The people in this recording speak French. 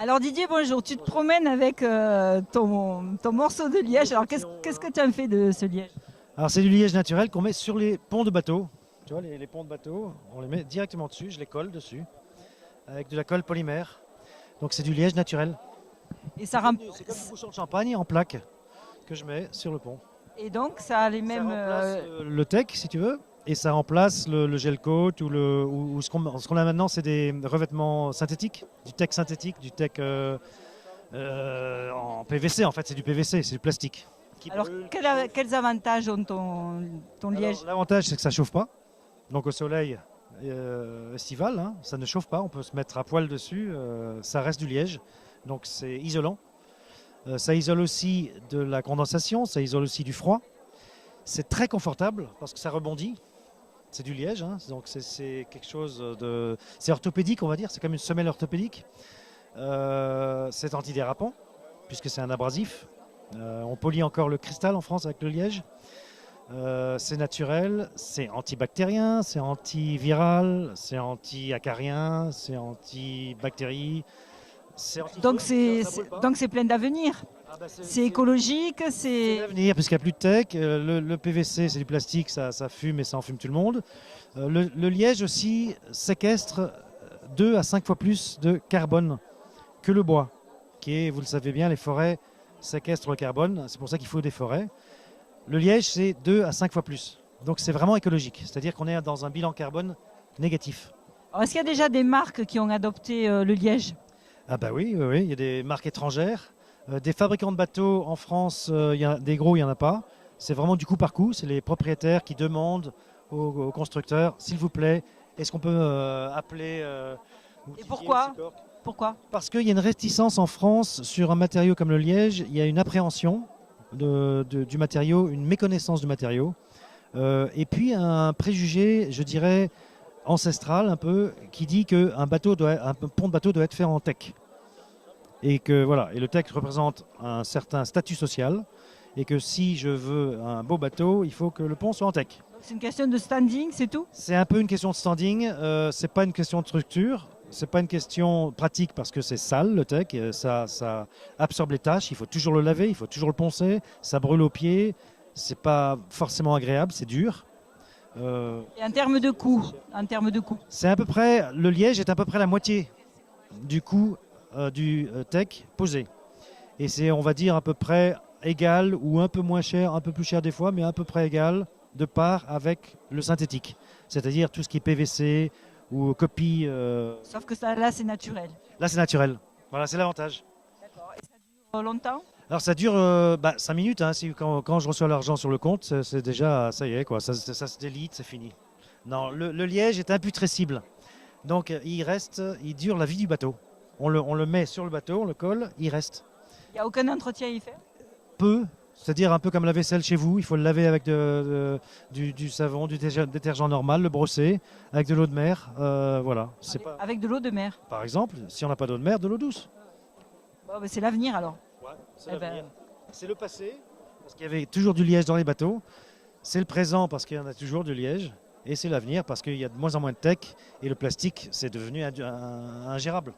Alors Didier, bonjour. Tu te promènes avec ton morceau de liège. Alors qu'est-ce que tu en fais de ce liège? Alors c'est du liège naturel qu'on met sur les ponts de bateau. Tu vois, les ponts de bateau, on les met directement dessus, je les colle dessus, avec de la colle polymère. Donc c'est du liège naturel. Et ça rem- C'est comme une bouchon de champagne en plaque que je mets sur le pont. et donc ça a les Ça mêmes. remplace le tech, si tu veux, et ça remplace le gel coat ou ce qu'on a maintenant, c'est des revêtements synthétiques, du tech synthétique, du tech en PVC. En fait, c'est du PVC, c'est du plastique. Qui Alors brûle, quels avantages ont ton liège? Alors, l'avantage, c'est que ça chauffe pas. Donc au soleil estival, hein, ça ne chauffe pas. On peut se mettre à poil dessus. Ça reste du liège, donc c'est isolant. Ça isole aussi de la condensation, ça isole aussi du froid. C'est très confortable parce que ça rebondit. C'est du liège, hein, donc c'est quelque chose de... C'est orthopédique, on va dire. C'est comme une semelle orthopédique. C'est antidérapant puisque c'est un abrasif. On polie encore le cristal en France avec le liège. C'est naturel, c'est antibactérien, c'est antiviral, c'est anti-acarien, c'est antibactérie, c'est Donc antifeu, c'est ça brûle pas. donc c'est plein d'avenir. Ah bah c'est C'est écologique, c'est c'est. l'avenir puisqu'il n'y a plus de tech. Le PVC c'est du plastique, ça fume et ça enfume tout le monde. Le liège aussi séquestre 2 à 5 fois plus de carbone que le bois, qui est, vous le savez bien, les forêts séquestrent le carbone, c'est pour ça qu'il faut des forêts. Le liège, c'est 2 à 5 fois plus. Donc c'est vraiment écologique. C'est-à-dire qu'on est dans un bilan carbone négatif. Alors, est-ce qu'il y a déjà des marques qui ont adopté le liège? Ah bah oui, oui, oui. Il y a des marques étrangères. Des fabricants de bateaux en France, des gros, il n'y en a pas. C'est vraiment du coup par coup. C'est les propriétaires qui demandent aux constructeurs, s'il vous plaît, est-ce qu'on peut appeler ou Et Didier pourquoi? Seacorp. Pourquoi? Parce qu'il y a une réticence en France sur un matériau comme le liège. Il y a une appréhension du matériau, une méconnaissance du matériau. Et puis un préjugé, je dirais, ancestral un peu, qui dit qu'un un pont de bateau doit être fait en teck. Et que voilà, et le teck représente un certain statut social, et que si je veux un beau bateau, il faut que le pont soit en teck. C'est une question de standing, c'est tout? C'est un peu une question de standing, c'est pas une question de structure, c'est pas une question pratique parce que c'est sale le teck, ça absorbe les tâches, il faut toujours le laver, il faut toujours le poncer, ça brûle aux pieds, c'est pas forcément agréable, c'est dur. Euh, Et en termes de coût. c'est à peu près, le liège est à peu près la moitié du coût du tech posé. Et c'est, on va dire, à peu près égal ou un peu moins cher, un peu plus cher des fois, mais à peu près égal de part avec le synthétique. C'est-à-dire tout ce qui est PVC ou copie. Sauf que ça, là, c'est naturel. Là, c'est naturel. Voilà, c'est l'avantage. D'accord. Et ça dure longtemps? Alors ça dure 5 minutes, hein, quand je reçois l'argent sur le compte, c'est déjà, ça y est, quoi, ça se délite, c'est fini. Non, le liège est imputrescible. Donc il dure la vie du bateau. On le met sur le bateau, on le colle, il reste. Il n'y a aucun entretien à y faire? Peu, c'est-à-dire un peu comme la vaisselle chez vous, il faut le laver avec du savon, du détergent normal, le brosser, avec de l'eau de mer, voilà. C'est pas... Avec de l'eau de mer. Par exemple, si on n'a pas d'eau de mer, de l'eau douce. Bon, ben, c'est l'avenir alors. Ouais, c'est Eh ben, l'avenir. C'est le passé, parce qu'il y avait toujours du liège dans les bateaux. C'est le présent, parce qu'il y en a toujours du liège. Et c'est l'avenir, parce qu'il y a de moins en moins de tech. Et le plastique, c'est devenu ingérable.